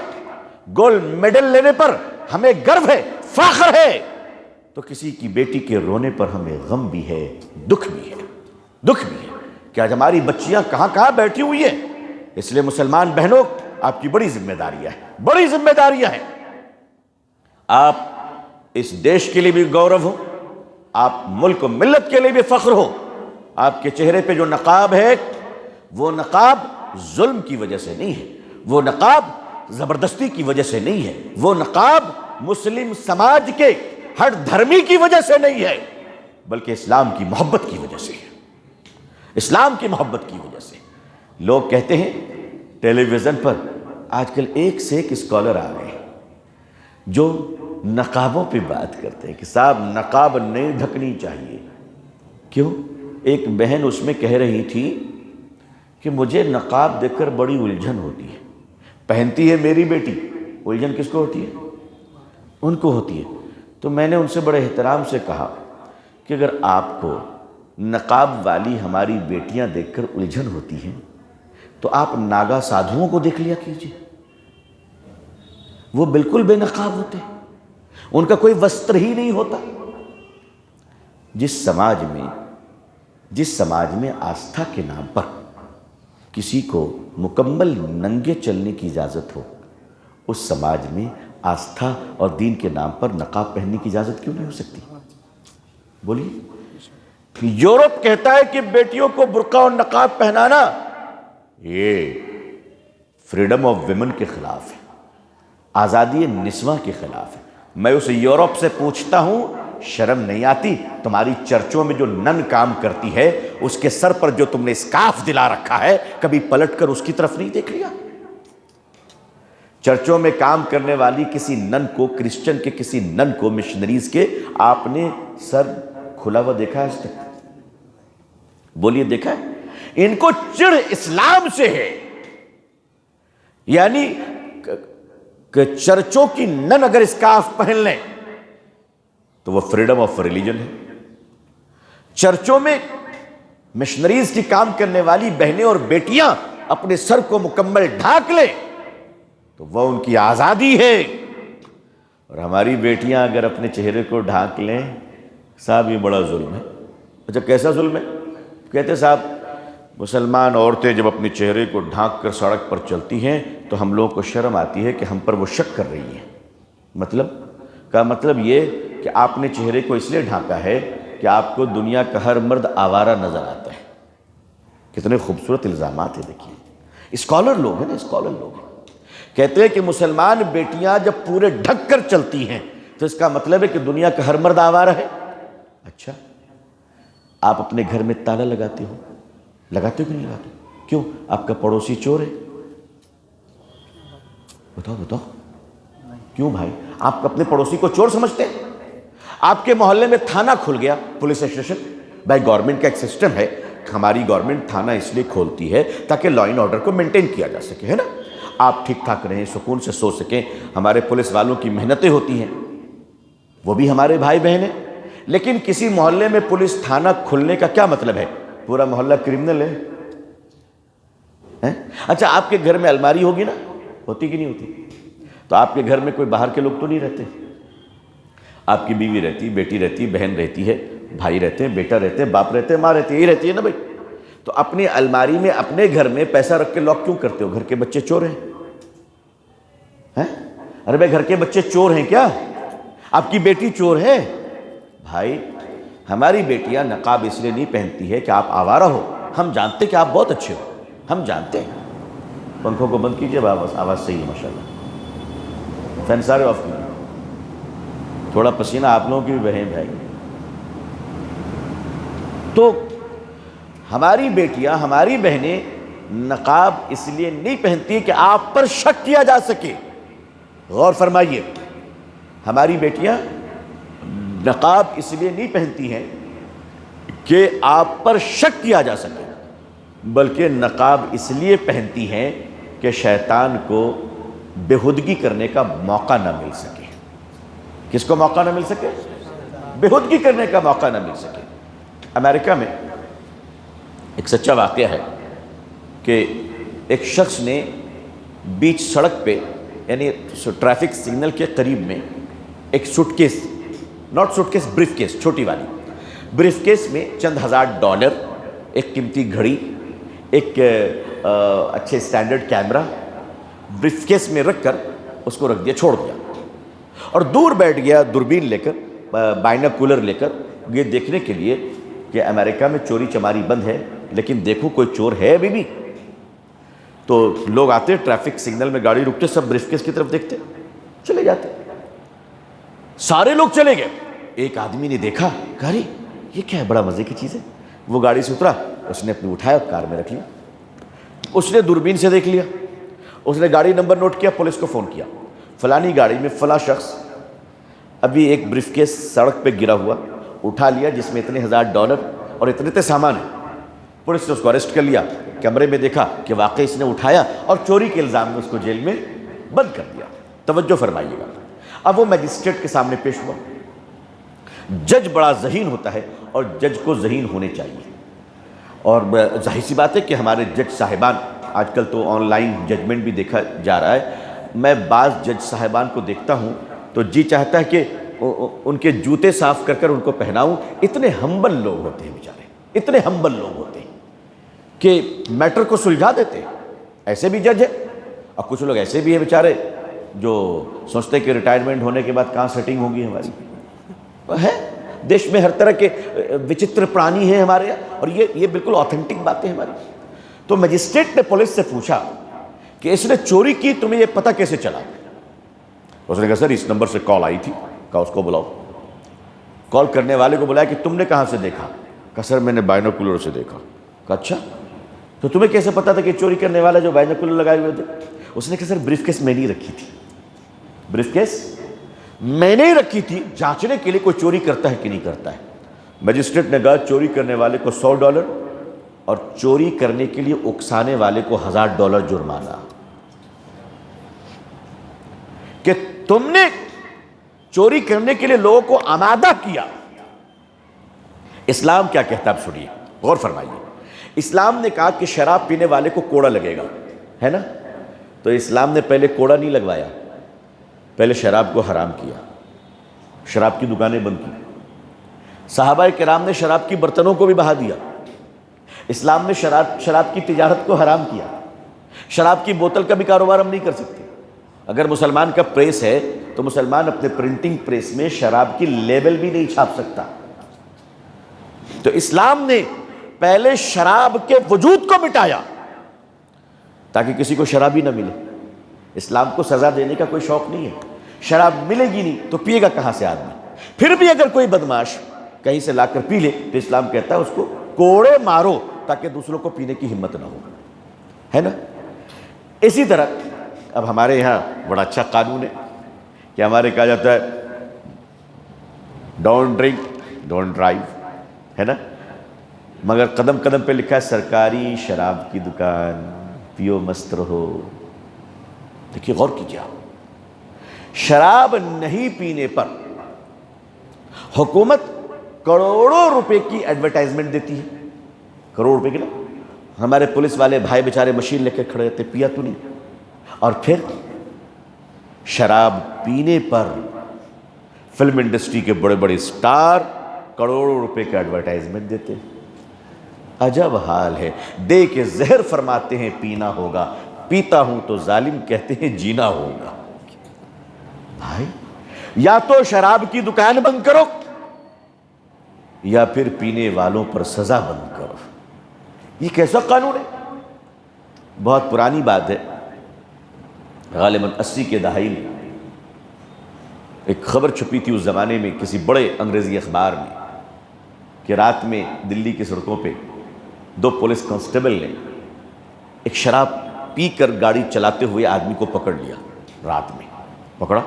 گولڈ میڈل لینے پر ہمیں گرو ہے، فخر ہے، تو کسی کی بیٹی کے رونے پر ہمیں غم بھی ہے، دکھ بھی ہے. دکھ بھی ہے کہ آج ہماری بچیاں کہاں کہاں بیٹھی ہوئی ہیں. اس لیے مسلمان بہنوں آپ کی بڑی ذمہ داریاں ہیں، بڑی ذمہ داریاں ہیں. آپ اس دیش کے لیے بھی گورو ہو، آپ ملک و ملت کے لیے بھی فخر ہو. آپ کے چہرے پہ جو نقاب ہے وہ نقاب ظلم کی وجہ سے نہیں ہے، وہ نقاب زبردستی کی وجہ سے نہیں ہے، وہ نقاب مسلم سماج کے ہر دھرمی کی وجہ سے نہیں ہے، بلکہ اسلام کی محبت کی وجہ سے ہے، اسلام کی محبت کی وجہ سے. لوگ کہتے ہیں ٹیلی ویژن پر آج کل ایک سے ایک اسکالر آ گئے جو نقابوں پہ بات کرتے ہیں کہ صاحب نقاب نہیں ڈھکنی چاہیے. کیوں؟ ایک بہن اس میں کہہ رہی تھی کہ مجھے نقاب دیکھ کر بڑی الجھن ہوتی ہے. پہنتی ہے میری بیٹی، الجھن کس کو ہوتی ہے؟ ان کو ہوتی ہے. تو میں نے ان سے بڑے احترام سے کہا کہ اگر آپ کو نقاب والی ہماری بیٹیاں دیکھ کر الجھن ہوتی ہیں تو آپ ناگا سادھوؤں کو دیکھ لیا کیجیے، وہ بالکل بے نقاب ہوتے، ان کا کوئی وستر ہی نہیں ہوتا. جس سماج میں آستھا کے نام پر کسی کو مکمل ننگے چلنے کی اجازت ہو، اس سماج میں آستھا اور دین کے نام پر نقاب پہننے کی اجازت کیوں نہیں ہو سکتی؟ بولیے. یورپ کہتا ہے کہ بیٹیوں کو برقع اور نقاب پہنانا یہ فریڈم آف ویمن کے خلاف ہے، آزادی نسواں کے خلاف ہے. میں اسے یورپ سے پوچھتا ہوں شرم نہیں آتی؟ تمہاری چرچوں میں جو نن کام کرتی ہے اس کے سر پر جو تم نے اسکارف دلا رکھا ہے، کبھی پلٹ کر اس کی طرف نہیں دیکھ لیا؟ چرچوں میں کام کرنے والی کسی نن کو، کرسچن کے کسی نن کو، مشنریز کے، آپ نے سر کھلا ہوا دیکھا ہے آج تک؟ بولیے دیکھا ہے؟ ان کو چڑ اسلام سے ہے، یعنی کہ چرچوں کی نن اگر اسکارف پہن لیں تو وہ فریڈم آف ریلیجن ہے، چرچوں میں مشنریز کی کام کرنے والی بہنیں اور بیٹیاں اپنے سر کو مکمل ڈھانک لیں تو وہ ان کی آزادی ہے، اور ہماری بیٹیاں اگر اپنے چہرے کو ڈھانک لیں صاحب یہ بڑا ظلم ہے۔ اچھا کیسا ظلم ہے؟ کہتے صاحب مسلمان عورتیں جب اپنے چہرے کو ڈھانک کر سڑک پر چلتی ہیں تو ہم لوگوں کو شرم آتی ہے کہ ہم پر وہ شک کر رہی ہیں۔ مطلب یہ کہ آپ نے چہرے کو اس لیے ڈھانکا ہے کہ آپ کو دنیا کا ہر مرد آوارہ نظر آتا ہے۔ کتنے خوبصورت الزامات ہیں، دیکھیے اسکالر لوگ ہیں نا، اسکالر لوگ ہیں، کہتے ہیں کہ مسلمان بیٹیاں جب پورے ڈھک کر چلتی ہیں تو اس کا مطلب ہے کہ دنیا کا ہر مرد آوارہ ہے۔ اچھا آپ اپنے گھر میں تالا لگاتے ہو کہ نہیں لگاتے ہو؟ کیوں؟ آپ کا پڑوسی چور ہے؟ بتاؤ کیوں بھائی؟ آپ اپنے پڑوسی کو چور سمجھتے ہیں؟ آپ کے محلے میں تھانہ کھل گیا، پولیس اسٹیشن، بھائی گورنمنٹ کا ایک سسٹم ہے، ہماری گورنمنٹ تھانہ اس لیے کھولتی ہے تاکہ لا اینڈ آرڈر کو مینٹین کیا جا سکے، ہے نا، آپ ٹھیک ٹھاک رہیں، سکون سے سو سکیں۔ ہمارے پولیس والوں کی محنتیں ہوتی ہیں، وہ بھی ہمارے بھائی بہن ہیں، لیکن کسی محلے میں پولیس تھانہ کھلنے کا کیا مطلب ہے؟ پورا محلہ کرمنل ہے۔ اچھا آپ کے گھر میں الماری ہوگی نا، ہوتی کہ نہیں ہوتی؟ تو آپ کے گھر میں کوئی باہر کے لوگ تو نہیں رہتے؟ آپ کی بیوی رہتی، بیٹی رہتی، بہن رہتی ہے، بھائی رہتے ہیں، بیٹا رہتے ہیں، باپ رہتے ہیں، ماں رہتی ہے، یہی رہتی ہے نا بھائی۔ تو اپنی الماری میں اپنے گھر میں پیسہ رکھ کے لاک کیوں کرتے ہو؟ گھر کے بچے چور ہیں؟ ارے بھائی گھر کے بچے چور ہیں کیا؟ آپ کی بیٹی چور ہے؟ بھائی ہماری بیٹیاں نقاب اس لیے نہیں پہنتی ہے کہ آپ آوارہ ہو، ہم جانتے ہیں کہ آپ بہت اچھے ہو، ہم جانتے ہیں۔ پنکھوں کو بند کیجئے، آواز صحیح ہے ماشاءاللہ، فین سارے آف کیجئے، تھوڑا پسینہ آپ لوگوں کی بھی بہن بھائی۔ تو ہماری بیٹیاں، ہماری بہنیں نقاب اس لیے نہیں پہنتی کہ آپ پر شک کیا جا سکے۔ غور فرمائیے، ہماری بیٹیاں نقاب اس لیے نہیں پہنتی ہیں کہ آپ پر شک کیا جا سکے، بلکہ نقاب اس لیے پہنتی ہیں کہ شیطان کو بےہودگی کرنے کا موقع نہ مل سکے۔ کس کو موقع نہ مل سکے؟ بےہودگی کرنے کا موقع نہ مل سکے۔ امریکہ میں ایک سچا واقعہ ہے کہ ایک شخص نے بیچ سڑک پہ، یعنی ٹریفک سگنل کے قریب میں، ایک suitcase, not suitcase, briefcase, چھوٹی والی بریف کیس میں چند $1000، ایک قیمتی گھڑی، ایک اچھے سٹینڈرڈ کیمرہ بریف کیس میں رکھ کر اس کو رکھ دیا، چھوڑ دیا، اور دور بیٹھ گیا دوربین لے کر، بائنوکولر لے کر، یہ دیکھنے کے لیے کہ امریکہ میں چوری چماری بند ہے لیکن دیکھو کوئی چور ہے ابھی بھی۔ تو لوگ آتے، ٹریفک سگنل میں گاڑی رکتے، سب بریف کیس کی طرف دیکھتے، چلے جاتے، سارے لوگ چلے گئے۔ ایک آدمی نے دیکھا، کہا یہ کیا ہے، بڑا مزے کی چیز ہے۔ وہ گاڑی سے اترا، اس نے اپنی اٹھایا اور کار میں رکھ لیا، اس نے دوربین سے دیکھ لیا، اس نے گاڑی نمبر نوٹ کیا، پولیس کو فون کیا، فلانی گاڑی میں فلاں شخص ابھی ایک بریف کیس سڑک پہ گرا ہوا اٹھا لیا جس میں اتنے $1000 اور اتنے سامان ہیں۔ پولیس نے اس کو اریسٹ کر لیا، کیمرے میں دیکھا کہ واقعی اس نے اٹھایا اور چوری کے الزام میں اس کو جیل میں بند کر دیا۔ توجہ فرمائیے گا، اب وہ میجسٹریٹ کے سامنے پیش ہوا۔ جج بڑا ذہین ہوتا ہے اور جج کو ذہین ہونے چاہیے، اور ظاہر سی بات ہے کہ ہمارے جج صاحبان، آج کل تو آن لائن ججمنٹ بھی دیکھا جا رہا ہے، میں بعض جج صاحبان کو دیکھتا ہوں تو جی چاہتا ہے کہ ان کے جوتے صاف کر کر ان کو پہناؤں۔ اتنے ہمبل لوگ ہوتے ہیں بیچارے، اتنے ہمبل لوگ ہوتے ہیں کہ میٹر کو سلجھا دیتے ہیں۔ ایسے بھی جج ہیں اور کچھ لوگ ایسے بھی ہیں بیچارے جو سوچتے کہ ریٹائرمنٹ ہونے کے بعد کہاں سیٹنگ ہوگی ہماری۔ ہے دیش میں ہر طرح کے وچتر پرانی ہیں ہمارے یہاں، اور یہ بالکل آتھینٹک باتیں ہماری۔ تو مجسٹریٹ نے پولیس سے پوچھا کہ اس نے چوری کی، تمہیں یہ پتہ کیسے چلا؟ اس نے کہا سر اس نمبر سے کال آئی تھی، کہا اس کو بلاؤ۔ کال کرنے والے کو بلایا کہ تم نے کہاں سے دیکھا؟ کہا سر میں نے بائنوکولر سے دیکھا۔ کہا اچھا تو تمہیں کیسے پتا تھا کہ چوری کرنے والا جو بائنوکولر لگائے ہوئے تھے؟ اس نے کہا سر بریف کیس میں نہیں رکھی تھی، بریف کیس میں نے رکھی تھی جانچنے کے لیے کوئی چوری کرتا ہے کہ نہیں کرتا ہے۔ مجسٹریٹ نے کہا چوری کرنے والے کو $100 اور چوری کرنے کے لیے اکسانے والے کو $1000 جرمانہ کہ تم نے چوری کرنے کے لیے لوگوں کو آمادہ کیا۔ اسلام کیا کہتا ہے؟ اب سنیے، غور فرمائیے۔ اسلام نے کہا کہ شراب پینے والے کو کوڑا لگے گا، ہے نا؟ تو اسلام نے پہلے کوڑا نہیں لگوایا، پہلے شراب کو حرام کیا، شراب کی دکانیں بند کی۔ صحابہ کرام نے شراب کی برتنوں کو بھی بہا دیا۔ اسلام نے شراب کی تجارت کو حرام کیا۔ شراب کی بوتل کا بھی کاروبار ہم نہیں کر سکتے۔ اگر مسلمان کا پریس ہے تو مسلمان اپنے پرنٹنگ پریس میں شراب کی لیبل بھی نہیں چھاپ سکتا۔ تو اسلام نے پہلے شراب کے وجود کو مٹایا تاکہ کسی کو شراب ہی نہ ملے۔ اسلام کو سزا دینے کا کوئی شوق نہیں ہے، شراب ملے گی نہیں تو پیے گا کہاں سے آدمی؟ پھر بھی اگر کوئی بدماش کہیں سے لا کر پی لے تو اسلام کہتا ہے اس کو کوڑے مارو تاکہ دوسروں کو پینے کی ہمت نہ ہو، ہے نا؟ اسی طرح اب ہمارے یہاں بڑا اچھا قانون ہے کہ ہمارے کہا جاتا ہے ڈونٹ ڈرنک ڈونٹ ڈرائیو، ہے نا؟ مگر قدم قدم پہ لکھا ہے سرکاری شراب کی دکان، پیو مست رہو۔ دیکھیے، غور کیجیے، شراب نہیں پینے پر حکومت کروڑوں روپے کی ایڈورٹائزمنٹ دیتی ہے، کروڑ روپے کی نا۔ ہمارے پولیس والے بھائی بیچارے مشین لے کے کھڑے رہتے، پیا تو نہیں، اور پھر شراب پینے پر فلم انڈسٹری کے بڑے بڑے سٹار کروڑوں روپے کا ایڈورٹائزمنٹ دیتے ہیں۔ عجب حال ہے، دے کے زہر فرماتے ہیں پینا ہوگا، پیتا ہوں تو ظالم کہتے ہیں جینا ہوگا۔ بھائی، یا تو شراب کی دکان بند کرو یا پھر پینے والوں پر سزا بند کرو۔ یہ کیسا قانون ہے؟ بہت پرانی بات ہے، غالباً 80 کے دہائی میں ایک خبر چھپی تھی اس زمانے میں کسی بڑے انگریزی اخبار میں کہ رات میں دلی کی سڑکوں پہ 2 پولیس کانسٹیبل نے ایک شراب پی کر گاڑی چلاتے ہوئے آدمی کو پکڑ لیا۔ رات میں پکڑا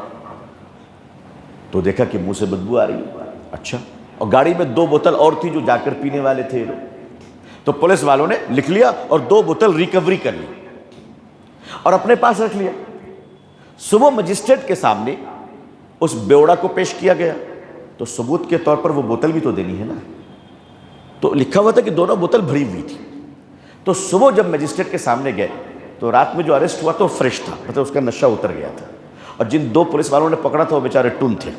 تو دیکھا کہ منہ سے بدبو آ رہی ہے، اچھا، اور گاڑی میں 2 بوتل اور تھی جو جا کر پینے والے تھے لوگ۔ تو پولیس والوں نے لکھ لیا اور 2 بوتل ریکوری کر لی اور اپنے پاس رکھ لیا۔ صبح مجسٹریٹ کے سامنے اس بیوڑا کو پیش کیا گیا تو ثبوت کے طور پر وہ بوتل بھی تو دینی ہے نا، تو لکھا ہوا تھا کہ دونوں بوتل بھری ہوئی تھی۔ تو صبح جب مجسٹریٹ کے سامنے گئے تو رات میں جو اریسٹ ہوا تو فریش تھا، مطلب اس کا نشہ اتر گیا تھا، اور جن 2 پولیس والوں نے پکڑا تھا وہ بیچارے ٹن تھے۔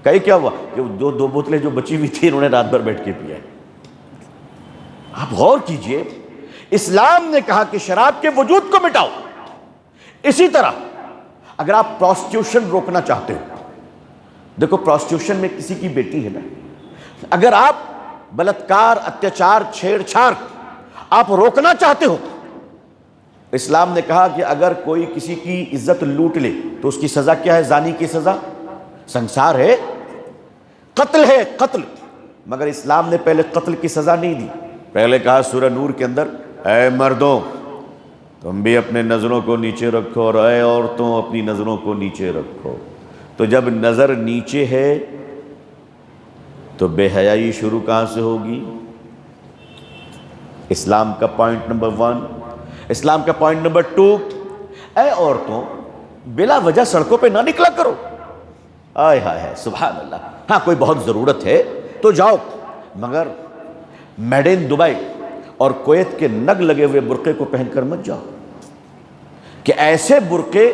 کہیں کیا ہوا کہ وہ 2 بوتلیں جو بچی ہوئی تھی انہوں نے رات بھر بیٹھ کے پیا۔ آپ غور کیجئے، اسلام نے کہا کہ شراب کے وجود کو مٹاؤ۔ اسی طرح اگر آپ پروسٹیوشن روکنا چاہتے ہو، دیکھو پروسٹیوشن میں کسی کی بیٹی ہے نا، اگر آپ بلاತ್کار، اتیاچار، چھیڑ چھاڑ آپ روکنا چاہتے ہو، اسلام نے کہا کہ اگر کوئی کسی کی عزت لوٹ لے تو اس کی سزا کیا ہے؟ زانی کی سزا سنسار ہے، قتل ہے، قتل۔ مگر اسلام نے پہلے قتل کی سزا نہیں دی، پہلے کہا سورہ نور کے اندر، اے مردوں تم بھی اپنے نظروں کو نیچے رکھو اور اے عورتوں اپنی نظروں کو نیچے رکھو۔ تو جب نظر نیچے ہے تو بے حیائی شروع کہاں سے ہوگی؟ اسلام کا پوائنٹ نمبر 1۔ اسلام کا پوائنٹ نمبر 2، اے عورتوں بلا وجہ سڑکوں پہ نہ نکلا کرو۔ آئے ہائے ہے، سبحان اللہ، ہاں کوئی بہت ضرورت ہے تو جاؤ، مگر میڈ ان دبئی اور کویت کے نگ لگے ہوئے برقعے کو پہن کر مت جاؤ، کہ ایسے برقعے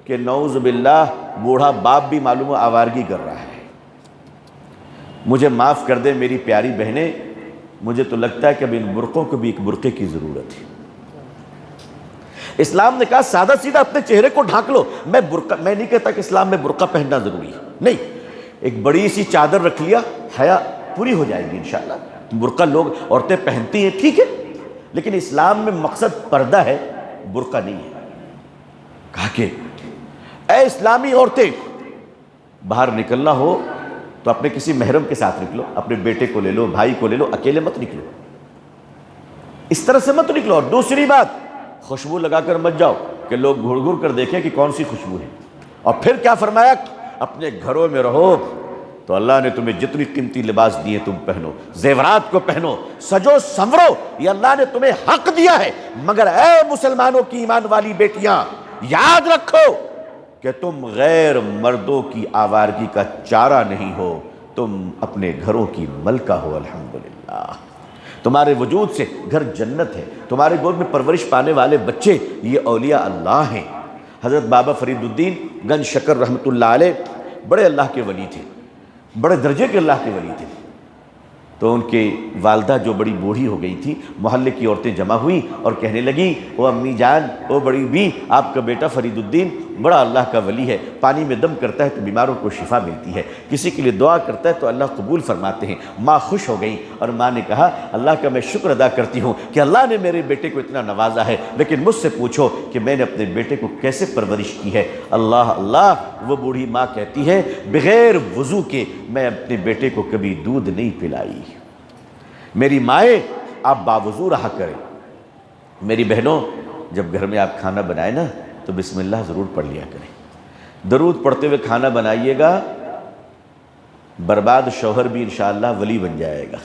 کہ نعوذ باللہ بوڑھا باپ بھی معلوم آوارگی کر رہا ہے۔ مجھے معاف کر دے میری پیاری بہنیں، مجھے تو لگتا ہے کہ اب ان برقعوں کو بھی ایک برقعے کی ضرورت ہے۔ اسلام نے کہا سادہ سیدھا اپنے چہرے کو ڈھانک لو۔ میں نہیں کہتا کہ اسلام میں برقع پہننا ضروری ہے، نہیں، ایک بڑی سی چادر رکھ لیا، حیا پوری ہو جائے گی انشاءاللہ۔ برقع لوگ عورتیں پہنتی ہیں، ٹھیک ہے، لیکن اسلام میں مقصد پردہ ہے، برقع نہیں ہے۔ کہا کہ اے اسلامی عورتیں، باہر نکلنا ہو تو اپنے کسی محرم کے ساتھ نکلو، اپنے بیٹے کو لے لو، بھائی کو لے لو، اکیلے مت نکلو، اس طرح سے مت نکلو۔ اور دوسری بات، خوشبو لگا کر مت جاؤ کہ لوگ گھڑ گھڑ کر دیکھیں کہ کون سی خوشبو ہے۔ اور پھر کیا فرمایا؟ اپنے گھروں میں رہو، تو اللہ نے تمہیں جتنی قیمتی لباس دیے تم پہنو، زیورات کو پہنو، سجو سنورو، یہ اللہ نے تمہیں حق دیا ہے۔ مگر اے مسلمانوں کی ایمان والی بیٹیاں، یاد رکھو کہ تم غیر مردوں کی آوارگی کا چارہ نہیں ہو، تم اپنے گھروں کی ملکہ ہو۔ الحمدللہ تمہارے وجود سے گھر جنت ہے، تمہارے گود میں پرورش پانے والے بچے یہ اولیاء اللہ ہیں۔ حضرت بابا فرید الدین گنج شکر رحمۃ اللہ علیہ بڑے اللہ کے ولی تھے، بڑے درجے کے اللہ کے ولی تھے۔ تو ان کے والدہ جو بڑی بوڑھی ہو گئی تھی، محلے کی عورتیں جمع ہوئیں اور کہنے لگیں، او امی جان، او بڑی بھی، آپ کا بیٹا فرید الدین بڑا اللہ کا ولی ہے، پانی میں دم کرتا ہے تو بیماروں کو شفا ملتی ہے، کسی کے لیے دعا کرتا ہے تو اللہ قبول فرماتے ہیں۔ ماں خوش ہو گئیں اور ماں نے کہا، اللہ کا میں شکر ادا کرتی ہوں کہ اللہ نے میرے بیٹے کو اتنا نوازا ہے، لیکن مجھ سے پوچھو کہ میں نے اپنے بیٹے کو کیسے پرورش کی ہے۔ اللہ اللہ، وہ بوڑھی ماں کہتی ہے، بغیر وضو کے میں اپنے بیٹے کو کبھی دودھ نہیں پلائی۔ میری مائیں، آپ باوضو رہا کریں۔ میری بہنوں، جب گھر میں آپ کھانا بنائیں نا تو بسم اللہ ضرور پڑھ لیا کریں، درود پڑھتے ہوئے کھانا بنائیے گا، برباد شوہر بھی انشاءاللہ ولی بن جائے گا،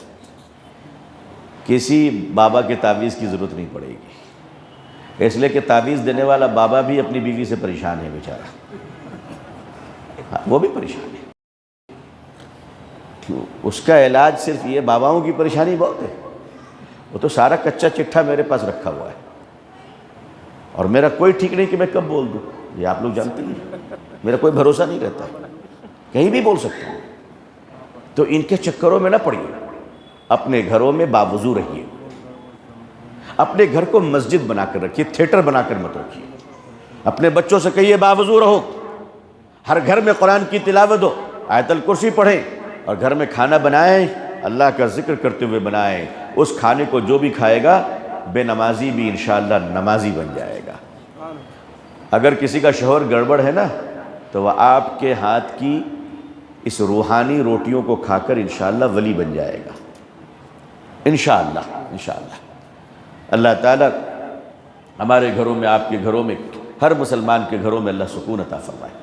کسی بابا کے تعویذ کی ضرورت نہیں پڑے گی، اس لیے کہ تعویذ دینے والا بابا بھی اپنی بیوی سے پریشان ہے بیچارہ، وہ بھی پریشان ہے، اس کا علاج صرف یہ، باباؤں کی پریشانی بہت ہے، وہ تو سارا کچا چٹھا میرے پاس رکھا ہوا ہے اور میرا کوئی ٹھیک نہیں کہ میں کب بول دوں، یہ آپ لوگ جانتے ہیں، میرا کوئی بھروسہ نہیں رہتا، کہیں بھی بول سکتا ہوں۔ تو ان کے چکروں میں نہ پڑیے، اپنے گھروں میں باوضو رہیے، اپنے گھر کو مسجد بنا کر رکھیے، تھیٹر بنا کر مت رکھیے، اپنے بچوں سے کہیے باوضو رہو، ہر گھر میں قرآن کی تلاوت ہو، آیت الکرسی پڑھیں، اور گھر میں کھانا بنائیں، اللہ کا ذکر کرتے ہوئے بنائیں، اس کھانے کو جو بھی کھائے گا بے نمازی بھی انشاءاللہ نمازی بن جائے گا۔ اگر کسی کا شوہر گڑبڑ ہے نا تو وہ آپ کے ہاتھ کی اس روحانی روٹیوں کو کھا کر انشاءاللہ ولی بن جائے گا، انشاءاللہ انشاءاللہ۔ اللہ تعالیٰ ہمارے گھروں میں، آپ کے گھروں میں، ہر مسلمان کے گھروں میں اللہ سکون عطا فرمائے،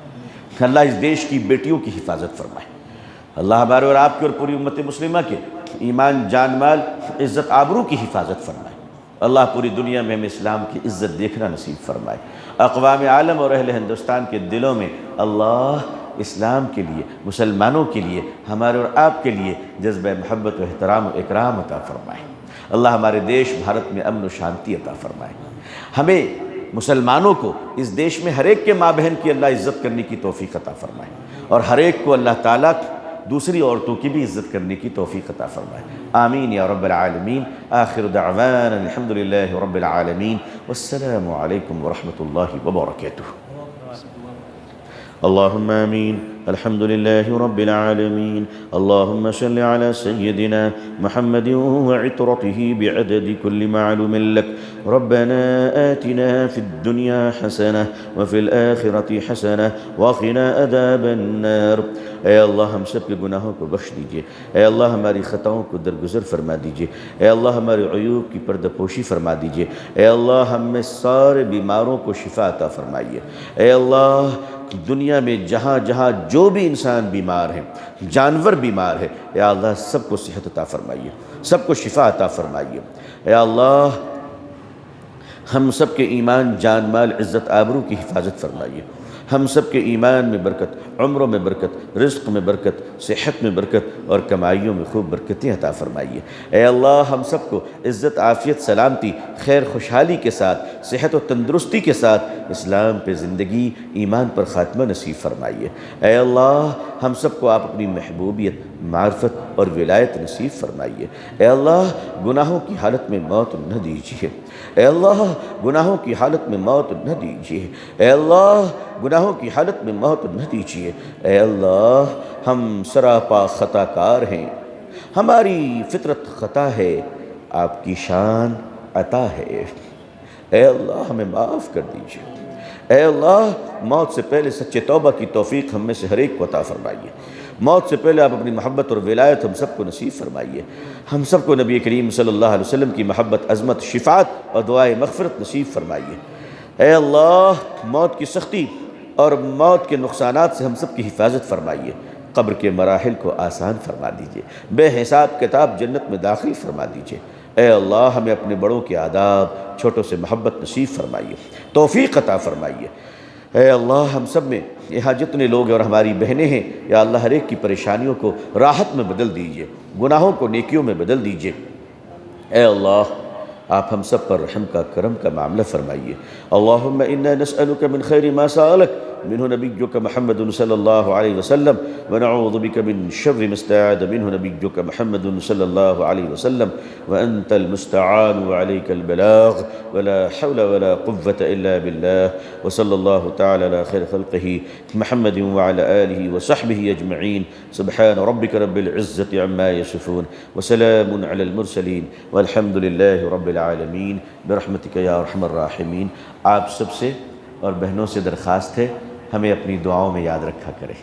اللہ اس دیش کی بیٹیوں کی حفاظت فرمائے، اللہ ہمارے اور آپ کے اور پوری امت مسلمہ کے ایمان، جان، مال، عزت، آبرو کی حفاظت فرمائے، اللہ پوری دنیا میں ہمیں اسلام کی عزت دیکھنا نصیب فرمائے، اقوام عالم اور اہل ہندوستان کے دلوں میں اللہ اسلام کے لیے، مسلمانوں کے لیے، ہمارے اور آپ کے لیے جذبہ محبت و احترام و اکرام عطا فرمائے، اللہ ہمارے دیش بھارت میں امن و شانتی عطا فرمائے، ہمیں مسلمانوں کو اس دیش میں ہر ایک کے ماں بہن کی اللہ عزت کرنے کی توفیق عطا فرمائے، اور ہر ایک کو اللہ تعالیٰ دوسری عورتوں کی بھی عزت کرنے کی توفیق عطا فرمائے، آمین یا رب العالمین۔ آخر دعوانا الحمدللہ رب العالمین، والسلام علیکم ورحمۃ اللہ وبرکاتہ۔ اللهم آمين، الحمد لله رب العالمين، اللهم صل على سيدنا محمد وعطرته بعدد كل معلوم لك، ربنا آتنا في الدنيا حسنة وفي الآخرة حسنة وقنا عذاب النار۔ اے اللہ ہم سب کے گناہوں کو بخش دیجئے، اے اللہ ہماری خطاؤں کو درگزر فرما دیجئے، اے اللہ ہمارے عیوب کی پردہ پوشی فرما دیجئے، اے اللہ ہم میں سارے بیماروں کو شفا عطا فرمائیے، اے اللہ دنیا میں جہاں جہاں جو بھی انسان بیمار ہیں، جانور بیمار ہے، اے اللہ سب کو صحت عطا فرمائیے، سب کو شفا عطا فرمائیے، اے اللہ ہم سب کے ایمان، جان، مال، عزت، آبرو کی حفاظت فرمائیے، ہم سب کے ایمان میں برکت، عمروں میں برکت، رزق میں برکت، صحت میں برکت اور کمائیوں میں خوب برکتیں عطا فرمائیے، اے اللہ ہم سب کو عزت، عافیت، سلامتی، خیر، خوشحالی کے ساتھ، صحت و تندرستی کے ساتھ اسلام پہ زندگی، ایمان پر خاتمہ نصیب فرمائیے، اے اللہ ہم سب کو آپ اپنی محبوبیت، معرفت اور ولایت نصیب فرمائیے، اے اللہ گناہوں کی حالت میں موت نہ دیجیے، اے اللہ گناہوں کی حالت میں موت نہ دیجیے، اے اللہ گناہوں کی حالت میں موت نہ دیجیے، اے اللہ ہم سراپا خطا کار ہیں، ہماری فطرت خطا ہے، آپ کی شان عطا ہے، اے اللہ ہمیں معاف کر دیجیے، اے اللہ موت سے پہلے سچے توبہ کی توفیق ہم میں سے ہر ایک کو عطا فرمائیے، موت سے پہلے آپ اپنی محبت اور ولایت ہم سب کو نصیب فرمائیے، ہم سب کو نبی کریم صلی اللہ علیہ وسلم کی محبت، عظمت، شفاعت اور دعائے مغفرت نصیب فرمائیے، اے اللہ موت کی سختی اور موت کے نقصانات سے ہم سب کی حفاظت فرمائیے، قبر کے مراحل کو آسان فرما دیجئے، بے حساب کتاب جنت میں داخل فرما دیجئے۔ اے اللہ ہمیں اپنے بڑوں کے آداب، چھوٹوں سے محبت نصیب فرمائیے، توفیق عطا فرمائیے۔ اے اللہ ہم سب میں یہاں جتنے لوگ اور ہماری بہنیں ہیں، یا اللہ ہر ایک کی پریشانیوں کو راحت میں بدل دیجئے، گناہوں کو نیکیوں میں بدل دیجئے۔ اے اللہ آپ ہم سب پر رحم کا کرم کا معاملہ فرمائیے۔ اللہم انا نسألک من خیر ما سألک منہ نبیک محمد صلی اللہ علیہ وسلم ونعوذ بک من شر ما استعاذ منہ نبیک محمد صلی اللہ علیہ وسلم وانت المستعان وعلیک البلاغ ولا حول ولا قوة الا باللہ وصلی اللہ تعالی علی خیر خلقہ محمد وعلى آلہ وصحبہ اجمعین سبحان ربک رب العزة عما یصفون وسلام علی المرسلین والحمد للہ رب العالمین برحمتک یا ارحم الراحمین۔ آپ سب سے اور بہنوں سے درخواست ہے ہمیں اپنی دعاؤں میں یاد رکھا کریں۔